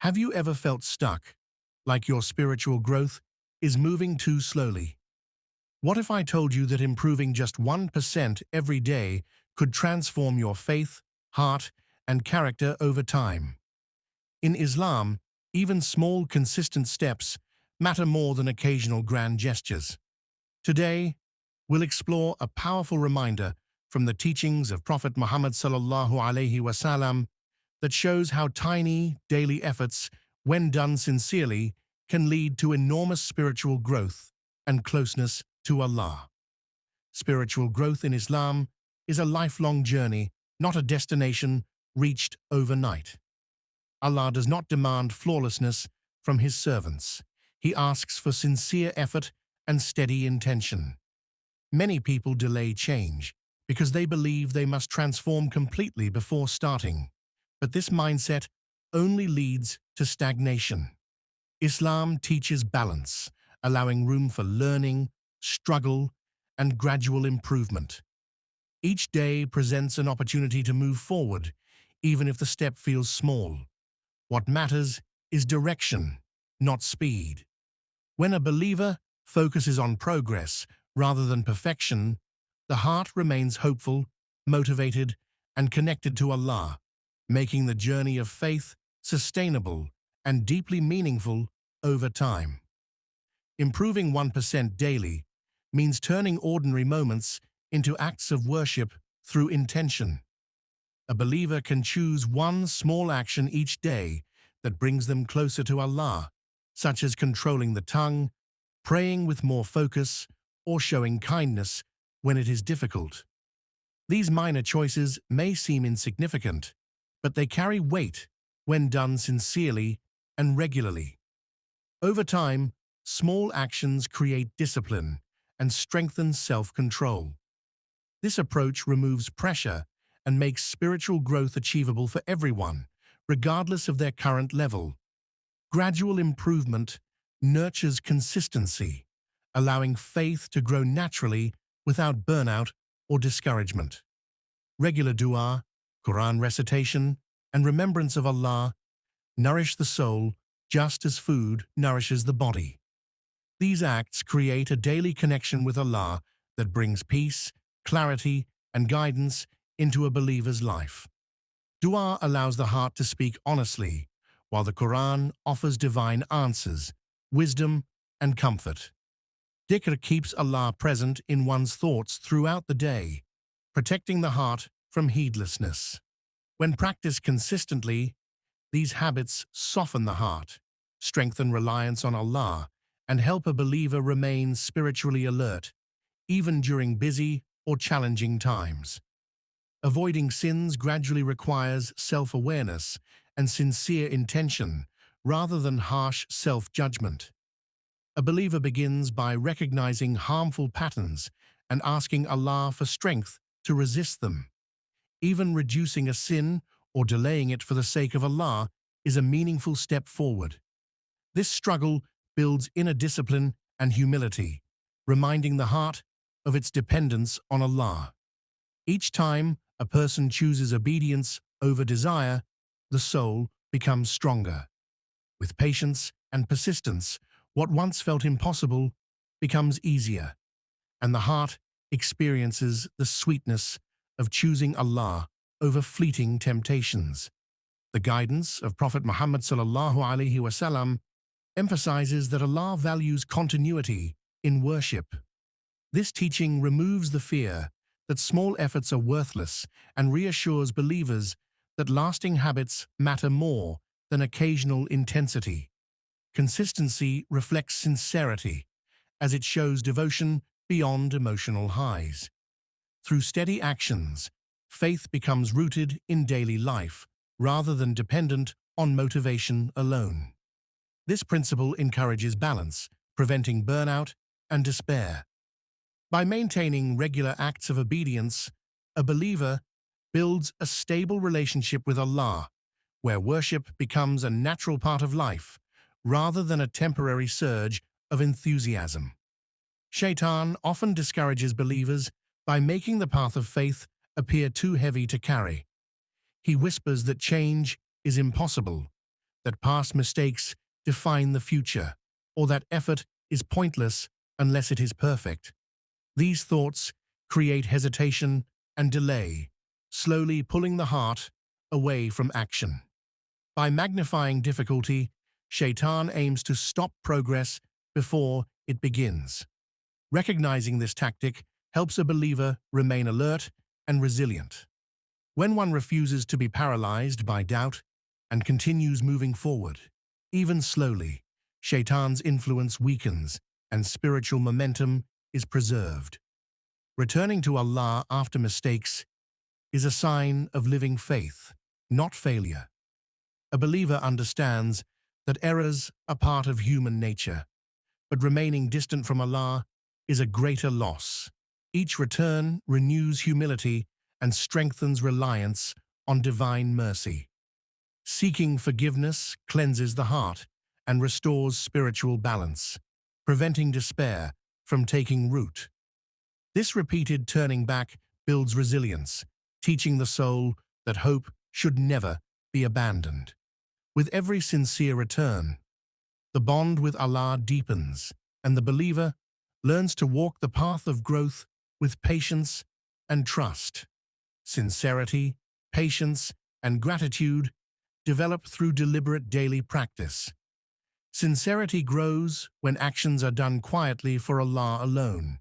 Have you ever felt stuck, like your spiritual growth is moving too slowly? What if I told you that improving just 1% every day could transform your faith, heart, and character over time? In Islam, even small, consistent steps matter more than occasional grand gestures. Today, we'll explore a powerful reminder from the teachings of Prophet Muhammad Salallahu Alayhi Wasalam that shows how tiny, daily efforts, when done sincerely, can lead to enormous spiritual growth and closeness to Allah. Spiritual growth in Islam is a lifelong journey, not a destination reached overnight. Allah does not demand flawlessness from His servants. He asks for sincere effort and steady intention. Many people delay change because they believe they must transform completely before starting. But this mindset only leads to stagnation. Islam teaches balance, allowing room for learning, struggle, and gradual improvement. Each day presents an opportunity to move forward, even if the step feels small. What matters is direction, not speed. When a believer focuses on progress rather than perfection, the heart remains hopeful, motivated, and connected to Allah, making the journey of faith sustainable and deeply meaningful over time. Improving 1% daily means turning ordinary moments into acts of worship through intention. A believer can choose one small action each day that brings them closer to Allah, such as controlling the tongue, praying with more focus, or showing kindness when it is difficult. These minor choices may seem insignificant, but they carry weight when done sincerely and regularly. Over time, small actions create discipline and strengthen self-control. This approach removes pressure and makes spiritual growth achievable for everyone, regardless of their current level. Gradual improvement nurtures consistency, allowing faith to grow naturally without burnout or discouragement. Regular dua, Quran recitation, and remembrance of Allah nourish the soul just as food nourishes the body. These acts create a daily connection with Allah that brings peace, clarity, and guidance into a believer's life. Dua allows the heart to speak honestly, while the Quran offers divine answers, wisdom, and comfort. Dhikr keeps Allah present in one's thoughts throughout the day, protecting the heart from heedlessness. When practiced consistently, these habits soften the heart, strengthen reliance on Allah, and help a believer remain spiritually alert, even during busy or challenging times. Avoiding sins gradually requires self-awareness and sincere intention rather than harsh self-judgment. A believer begins by recognizing harmful patterns and asking Allah for strength to resist them. Even reducing a sin or delaying it for the sake of Allah is a meaningful step forward. This struggle builds inner discipline and humility, reminding the heart of its dependence on Allah. Each time a person chooses obedience over desire, the soul becomes stronger. With patience and persistence, what once felt impossible becomes easier, and the heart experiences the sweetness of choosing Allah over fleeting temptations. The guidance of Prophet Muhammad Salallahu Alayhi Wasalam emphasizes that Allah values continuity in worship. This teaching removes the fear that small efforts are worthless and reassures believers that lasting habits matter more than occasional intensity. Consistency reflects sincerity, as it shows devotion beyond emotional highs. Through steady actions, faith becomes rooted in daily life rather than dependent on motivation alone. This principle encourages balance, preventing burnout and despair. By maintaining regular acts of obedience, a believer builds a stable relationship with Allah, where worship becomes a natural part of life, rather than a temporary surge of enthusiasm. Shaitan often discourages believers by making the path of faith appear too heavy to carry. He whispers that change is impossible, that past mistakes define the future, or that effort is pointless unless it is perfect. These thoughts create hesitation and delay, slowly pulling the heart away from action. By magnifying difficulty, Shaitan aims to stop progress before it begins. Recognizing this tactic helps a believer remain alert and resilient. When one refuses to be paralyzed by doubt and continues moving forward, even slowly, Shaitan's influence weakens and spiritual momentum is preserved. Returning to Allah after mistakes is a sign of living faith, not failure. A believer understands that errors are part of human nature, but remaining distant from Allah is a greater loss. Each return renews humility and strengthens reliance on divine mercy. Seeking forgiveness cleanses the heart and restores spiritual balance, preventing despair from taking root. This repeated turning back builds resilience, teaching the soul that hope should never be abandoned. With every sincere return, the bond with Allah deepens, and the believer learns to walk the path of growth with patience and trust. Sincerity, patience, and gratitude develop through deliberate daily practice. Sincerity grows when actions are done quietly for Allah alone,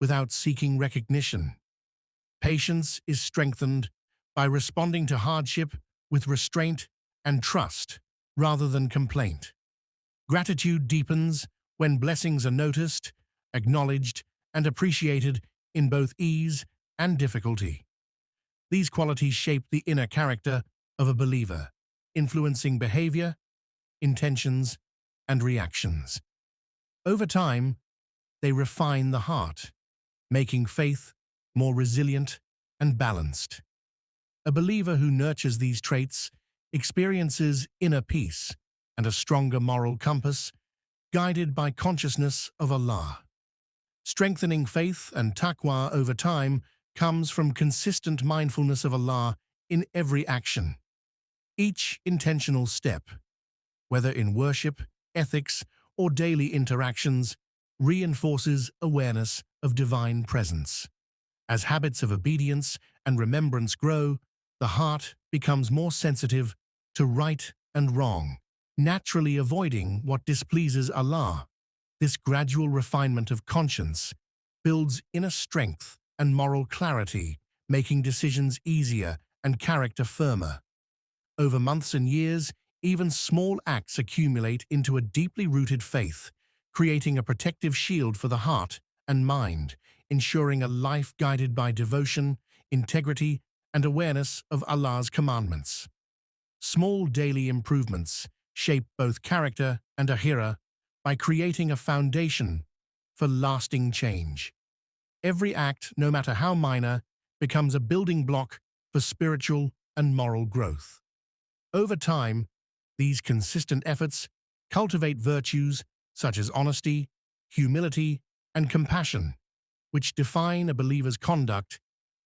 without seeking recognition. Patience is strengthened by responding to hardship with restraint and trust, rather than complaint. Gratitude deepens when blessings are noticed, acknowledged, and appreciated in both ease and difficulty. These qualities shape the inner character of a believer, influencing behavior, intentions, and reactions. Over time, they refine the heart, making faith more resilient and balanced. A believer who nurtures these traits experiences inner peace and a stronger moral compass, guided by consciousness of Allah. Strengthening faith and taqwa over time comes from consistent mindfulness of Allah in every action. Each intentional step, whether in worship, ethics, or daily interactions, reinforces awareness of divine presence. As habits of obedience and remembrance grow, the heart becomes more sensitive to right and wrong, naturally avoiding what displeases Allah. This gradual refinement of conscience builds inner strength and moral clarity, making decisions easier and character firmer. Over months and years, even small acts accumulate into a deeply rooted faith, creating a protective shield for the heart and mind, ensuring a life guided by devotion, integrity, and awareness of Allah's commandments. Small daily improvements shape both character and akhirah by creating a foundation for lasting change. Every act, no matter how minor, becomes a building block for spiritual and moral growth. Over time, these consistent efforts cultivate virtues such as honesty, humility, and compassion, which define a believer's conduct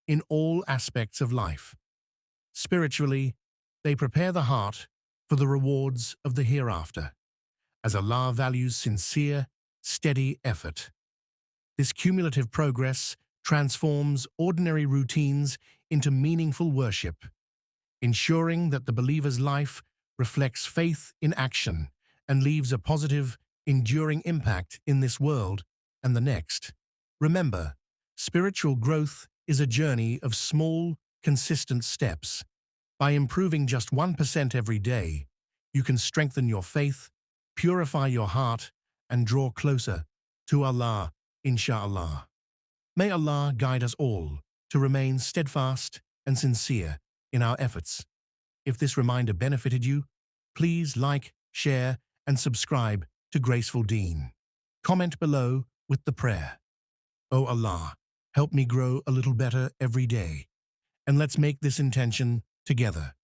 in all aspects of life. Spiritually, they prepare the heart for the rewards of the hereafter, as Allah values sincere, steady effort. This cumulative progress transforms ordinary routines into meaningful worship, ensuring that the believer's life reflects faith in action and leaves a positive, enduring impact in this world and the next. Remember, spiritual growth is a journey of small, consistent steps. By improving just 1% every day, you can strengthen your faith, purify your heart, and draw closer to Allah, inshallah. May Allah guide us all to remain steadfast and sincere in our efforts. If this reminder benefited you, please like, share, and subscribe to Graceful Deen. Comment below with the prayer. O Allah, help me grow a little better every day, and let's make this intention together.